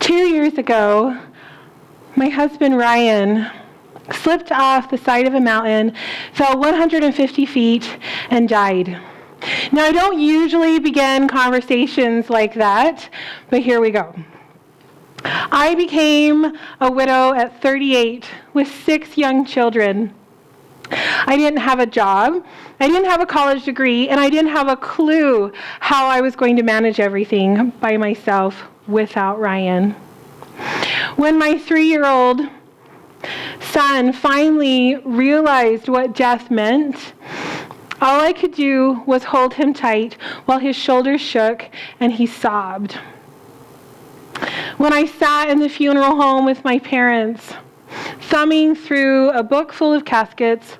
2 years ago, my husband Ryan slipped off the side of a mountain, fell 150 feet, and died. Now, I don't usually begin conversations like that, but here we go. I became a widow at 38 with 6 young children. I didn't have a job, I didn't have a college degree, and I didn't have a clue how I was going to manage everything by myself without Ryan. When my 3-year-old son finally realized what death meant, all I could do was hold him tight while his shoulders shook and he sobbed. When I sat in the funeral home with my parents, thumbing through a book full of caskets,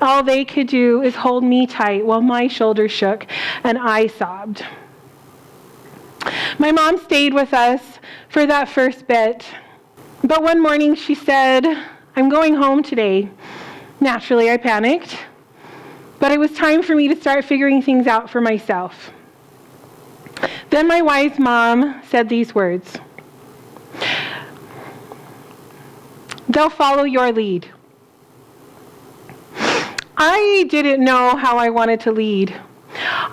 all they could do is hold me tight while my shoulders shook and I sobbed. My mom stayed with us for that first bit, but one morning she said, "I'm going home today." Naturally, I panicked, but it was time for me to start figuring things out for myself. Then my wise mom said these words, "They'll follow your lead." I didn't know how I wanted to lead.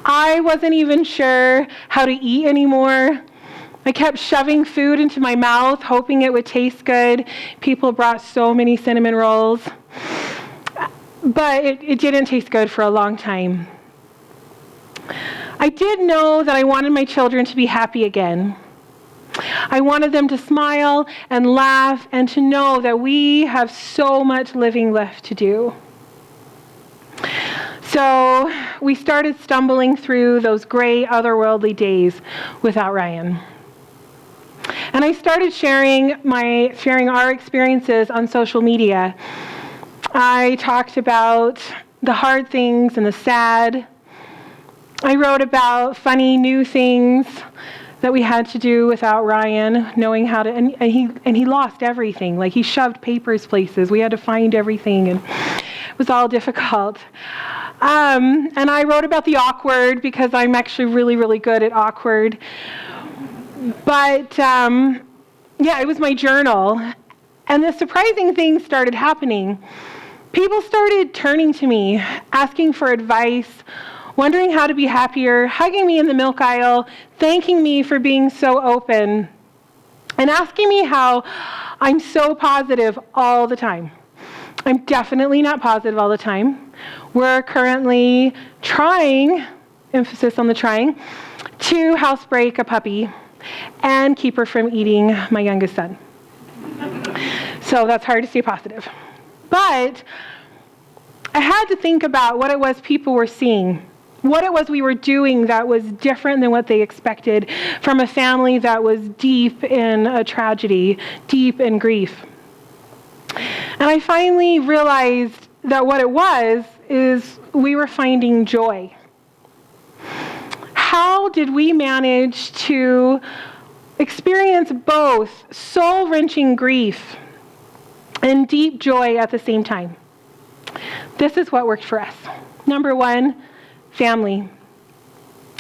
I wasn't even sure how to eat anymore. I kept shoving food into my mouth, hoping it would taste good. People brought so many cinnamon rolls. But it didn't taste good for a long time. I did know that I wanted my children to be happy again. I wanted them to smile and laugh and to know that we have so much living left to do. So we started stumbling through those gray, otherworldly days without Ryan. And I started sharing our experiences on social media. I talked about the hard things and the sad. I wrote about funny new things that we had to do without Ryan, knowing how to, and he lost everything. Like, he shoved papers places. We had to find everything, and it was all difficult. And I wrote about the awkward because I'm actually really, really good at awkward. But it was my journal. And the surprising thing started happening. People started turning to me, asking for advice, wondering how to be happier, hugging me in the milk aisle, thanking me for being so open, and asking me how I'm so positive all the time. I'm definitely not positive all the time. We're currently trying, emphasis on the trying, to housebreak a puppy and keep her from eating my youngest son. So that's hard to stay positive. But I had to think about what it was people were seeing, what it was we were doing that was different than what they expected from a family that was deep in a tragedy, deep in grief. And I finally realized that what it was is we were finding joy. How did we manage to experience both soul-wrenching grief and deep joy at the same time? This is what worked for us. Number 1, family.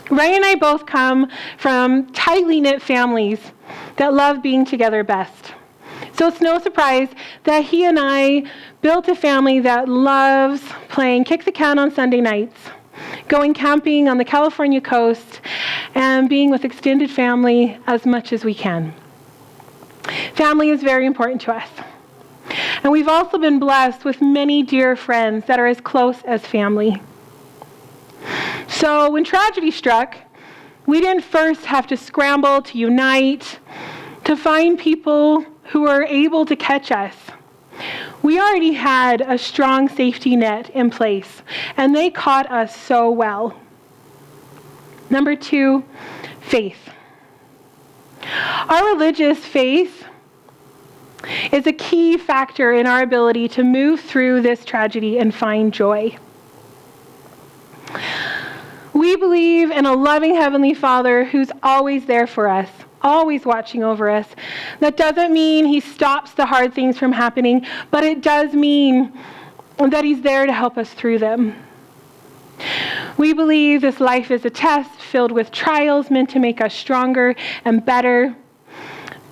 Ryan and I both come from tightly knit families that love being together best. So it's no surprise that he and I built a family that loves playing kick the can on Sunday nights, going camping on the California coast, and being with extended family as much as we can. Family is very important to us. And we've also been blessed with many dear friends that are as close as family. So when tragedy struck, we didn't first have to scramble to unite, to find people who were able to catch us. We already had a strong safety net in place, and they caught us so well. Number 2, faith. Our religious faith is a key factor in our ability to move through this tragedy and find joy. We believe in a loving Heavenly Father who's always there for us, always watching over us. That doesn't mean He stops the hard things from happening, but it does mean that He's there to help us through them. We believe this life is a test filled with trials meant to make us stronger and better.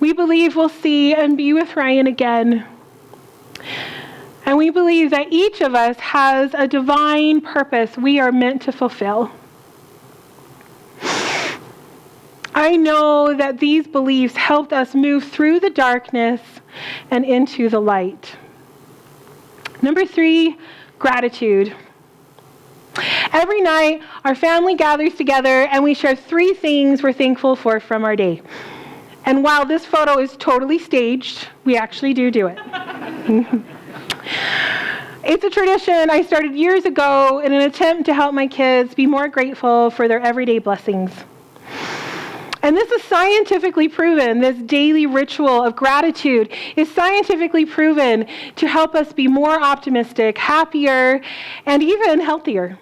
We believe we'll see and be with Ryan again. And we believe that each of us has a divine purpose we are meant to fulfill. I know that these beliefs helped us move through the darkness and into the light. Number 3, gratitude. Every night, our family gathers together and we share 3 things we're thankful for from our day. And while this photo is totally staged, we actually do it. It's a tradition I started years ago in an attempt to help my kids be more grateful for their everyday blessings. And this is scientifically proven. This daily ritual of gratitude is scientifically proven to help us be more optimistic, happier, and even healthier.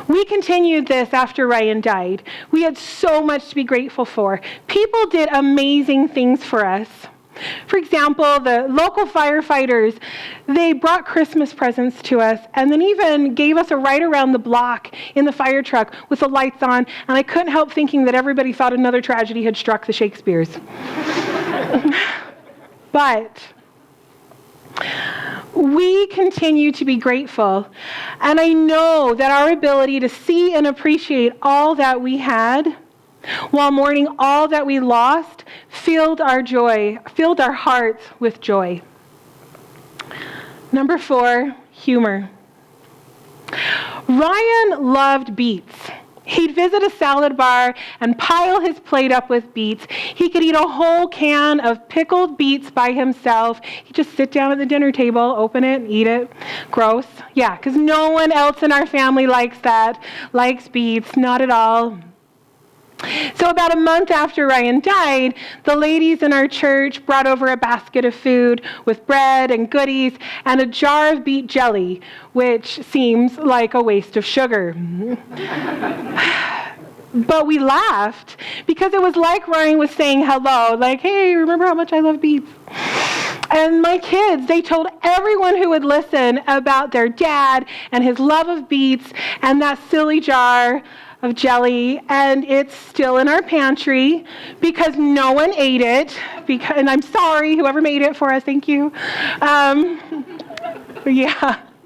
We continued this after Ryan died. We had so much to be grateful for. People did amazing things for us. For example, the local firefighters, they brought Christmas presents to us and then even gave us a ride around the block in the fire truck with the lights on, and I couldn't help thinking that everybody thought another tragedy had struck the Shakespeares. But we continue to be grateful, and I know that our ability to see and appreciate all that we had while mourning all that we lost filled our hearts with joy. Number 4, humor. Ryan loved beets. He'd visit a salad bar and pile his plate up with beets. He could eat a whole can of pickled beets by himself. He'd just sit down at the dinner table, open it, eat it. Gross. Yeah, because no one else in our family likes beets, not at all. So about a month after Ryan died, the ladies in our church brought over a basket of food with bread and goodies and a jar of beet jelly, which seems like a waste of sugar. But we laughed because it was like Ryan was saying hello, like, hey, remember how much I love beets? And my kids, they told everyone who would listen about their dad and his love of beets and that silly jar of jelly, and it's still in our pantry because no one ate it. And I'm sorry, whoever made it for us, thank you. Yeah,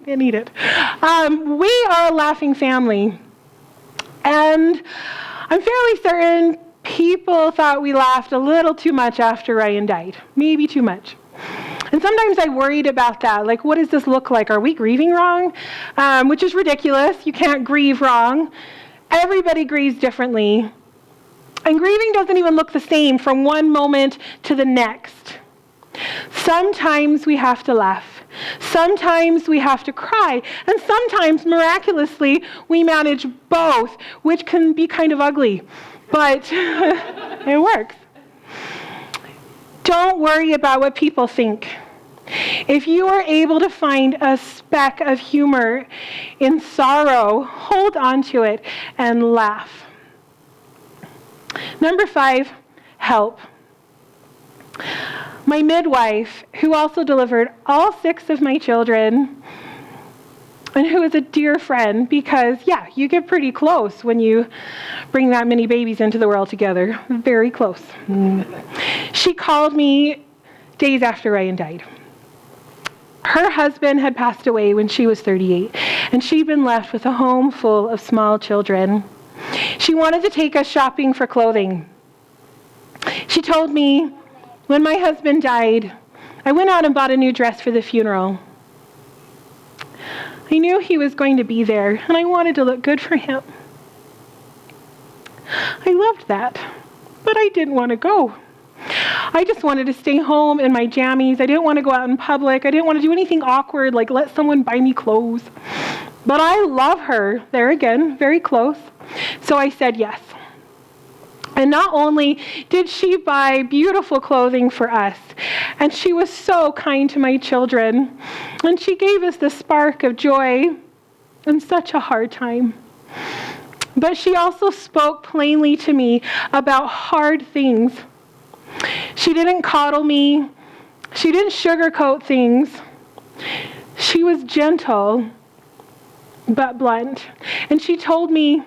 didn't eat it. We are a laughing family, and I'm fairly certain people thought we laughed a little too much after Ryan died, maybe too much. And sometimes I worried about that. Like, what does this look like? Are we grieving wrong? Which is ridiculous. You can't grieve wrong. Everybody grieves differently. And grieving doesn't even look the same from one moment to the next. Sometimes we have to laugh. Sometimes we have to cry. And sometimes, miraculously, we manage both, which can be kind of ugly. But it works. Don't worry about what people think. If you are able to find a speck of humor in sorrow, hold on to it and laugh. Number 5, help. My midwife, who also delivered all 6 of my children, and who is a dear friend because, yeah, you get pretty close when you bring that many babies into the world together. Very close. She called me days after Ryan died. Her husband had passed away when she was 38, and she'd been left with a home full of small children. She wanted to take us shopping for clothing. She told me, when my husband died, I went out and bought a new dress for the funeral. I knew he was going to be there, and I wanted to look good for him. I loved that, but I didn't want to go. I just wanted to stay home in my jammies. I didn't want to go out in public. I didn't want to do anything awkward, like let someone buy me clothes. But I love her, there again, very close. So I said yes. And not only did she buy beautiful clothing for us, and she was so kind to my children, and she gave us the spark of joy in such a hard time. But she also spoke plainly to me about hard things. She didn't coddle me. She didn't sugarcoat things. She was gentle, but blunt. And she told me,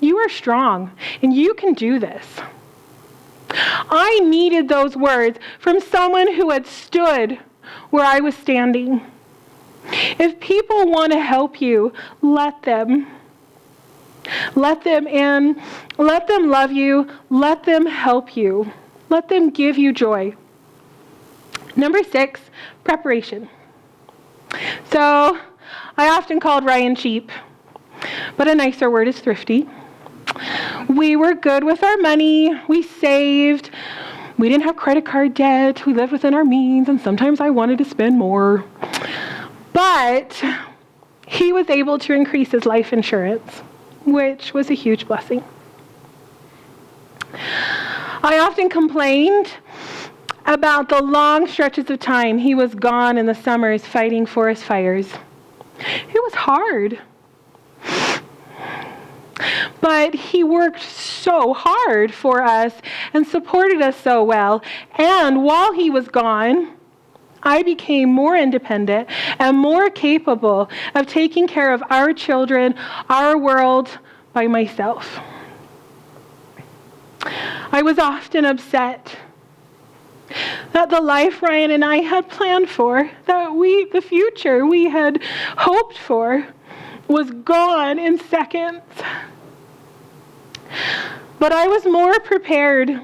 you are strong, and you can do this. I needed those words from someone who had stood where I was standing. If people want to help you, let them. Let them in. Let them love you. Let them help you. Let them give you joy. Number 6, preparation. So, I often called Ryan cheap, but a nicer word is thrifty. We were good with our money. We saved. We didn't have credit card debt. We lived within our means, and sometimes I wanted to spend more. But he was able to increase his life insurance, which was a huge blessing. I often complained about the long stretches of time he was gone in the summers fighting forest fires. It was hard. But he worked so hard for us and supported us so well. And while he was gone, I became more independent and more capable of taking care of our children, our world, by myself. I was often upset that the life Ryan and I had planned for, the future we had hoped for, was gone in seconds. But I was more prepared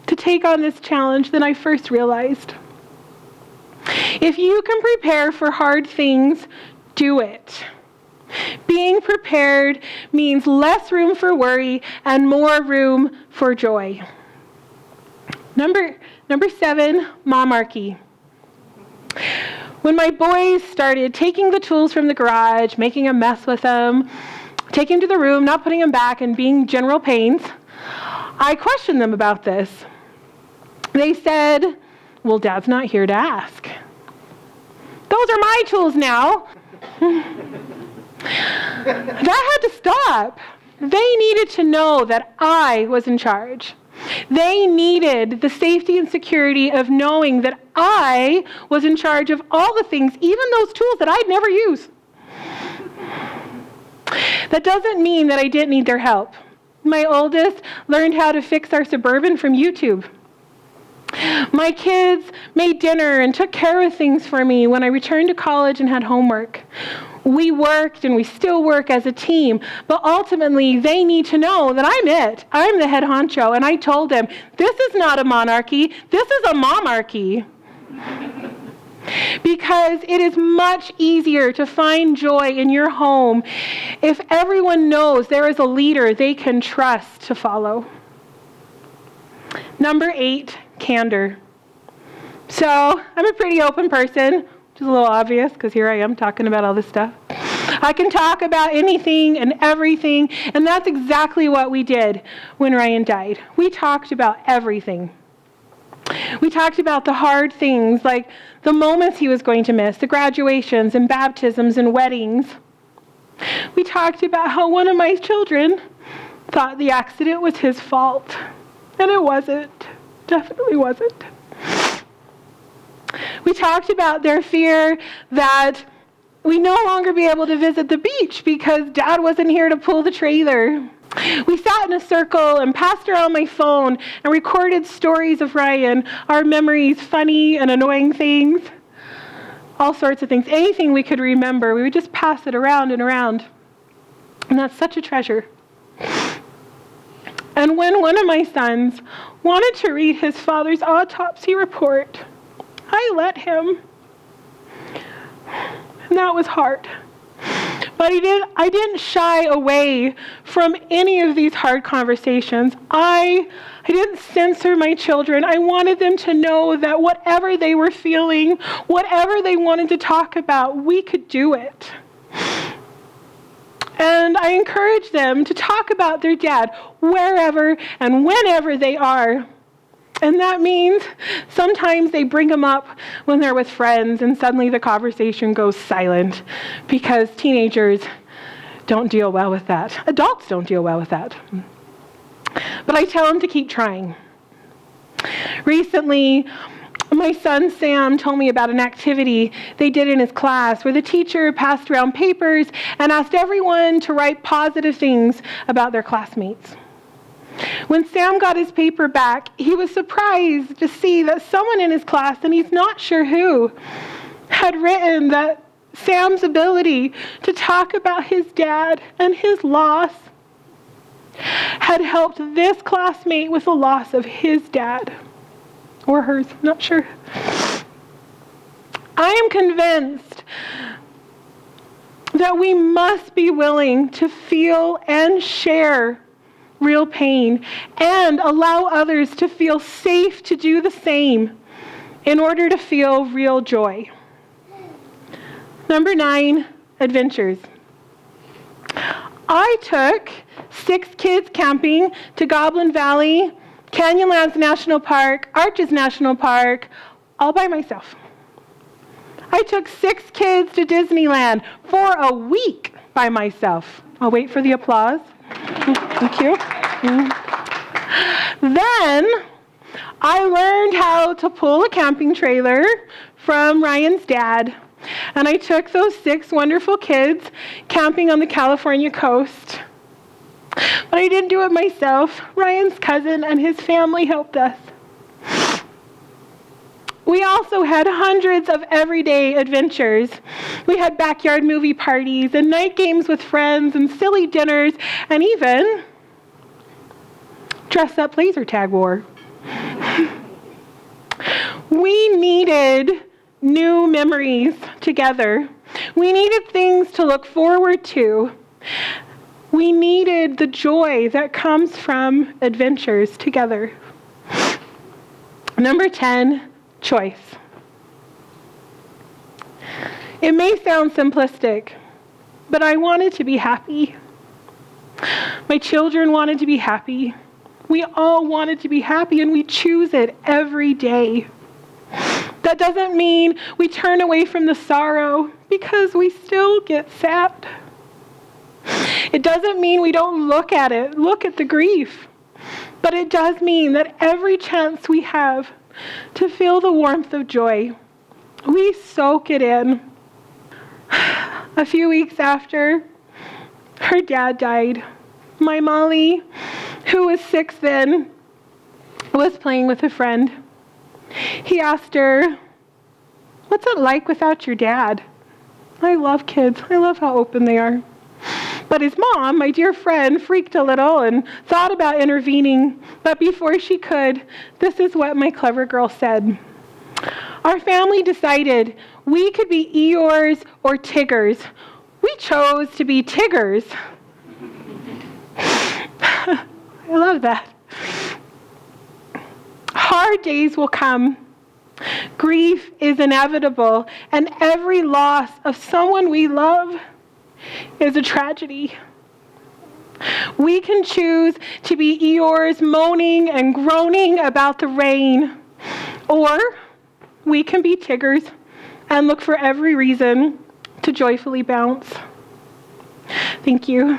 to take on this challenge than I first realized. If you can prepare for hard things, do it. Being prepared means less room for worry and more room for joy. Number 7, Momarchy. When my boys started taking the tools from the garage, making a mess with them, taking them to the room, not putting them back, and being general pains, I questioned them about this. They said, "Well, Dad's not here to ask." Those are my tools now. That had to stop. They needed to know that I was in charge. They needed the safety and security of knowing that I was in charge of all the things, even those tools that I'd never use. That doesn't mean that I didn't need their help. My oldest learned how to fix our Suburban from YouTube. My kids made dinner and took care of things for me when I returned to college and had homework. We worked and we still work as a team, but ultimately they need to know that I'm it. I'm the head honcho, and I told them, this is not a monarchy, this is a Momarchy. Because it is much easier to find joy in your home if everyone knows there is a leader they can trust to follow. Number 8, candor. So I'm a pretty open person, which is a little obvious because here I am talking about all this stuff. I can talk about anything and everything, and that's exactly what we did when Ryan died. We talked about everything. We talked about the hard things, like the moments he was going to miss, the graduations and baptisms and weddings. We talked about how one of my children thought the accident was his fault, and it wasn't. Definitely wasn't. We talked about their fear that we'd no longer be able to visit the beach because Dad wasn't here to pull the trailer. We sat in a circle and passed around my phone and recorded stories of Ryan, our memories, funny and annoying things, all sorts of things. Anything we could remember, we would just pass it around and around. And that's such a treasure. And when one of my sons wanted to read his father's autopsy report, I let him. And that was hard. But I didn't shy away from any of these hard conversations. I didn't censor my children. I wanted them to know that whatever they were feeling, whatever they wanted to talk about, we could do it. And I encouraged them to talk about their dad wherever and whenever they are. And that means sometimes they bring them up when they're with friends and suddenly the conversation goes silent because teenagers don't deal well with that. Adults don't deal well with that. But I tell them to keep trying. Recently, my son Sam told me about an activity they did in his class where the teacher passed around papers and asked everyone to write positive things about their classmates. When Sam got his paper back, he was surprised to see that someone in his class, and he's not sure who, had written that Sam's ability to talk about his dad and his loss had helped this classmate with the loss of his dad. Or hers, not sure. I am convinced that we must be willing to feel and share real pain and allow others to feel safe to do the same in order to feel real joy. Number 9, adventures. I took 6 kids camping to Goblin Valley, Canyonlands National Park, Arches National Park, all by myself. I took 6 kids to Disneyland for a week by myself. I'll wait for the applause. Thank you. Then I learned how to pull a camping trailer from Ryan's dad, and I took those 6 wonderful kids camping on the California coast. But I didn't do it myself. Ryan's cousin and his family helped us. We also had hundreds of everyday adventures. We had backyard movie parties and night games with friends and silly dinners and even dress-up laser tag war. We needed new memories together. We needed things to look forward to. We needed the joy that comes from adventures together. Number 10, choice. It may sound simplistic, but I wanted to be happy. My children wanted to be happy. We all wanted to be happy, and we choose it every day. That doesn't mean we turn away from the sorrow, because we still get sad. It doesn't mean we don't look at the grief. But it does mean that every chance we have to feel the warmth of joy, we soak it in. A few weeks after her dad died, my Molly, who was 6 then, was playing with a friend. He asked her, "What's it like without your dad?" I love kids. I love how open they are. But his mom, my dear friend, freaked a little and thought about intervening. But before she could, this is what my clever girl said. Our family decided we could be Eeyores or Tiggers. We chose to be Tiggers. I love that. Hard days will come. Grief is inevitable, and every loss of someone we love is a tragedy. We can choose to be Eeyores moaning and groaning about the rain, or we can be Tiggers and look for every reason to joyfully bounce. Thank you.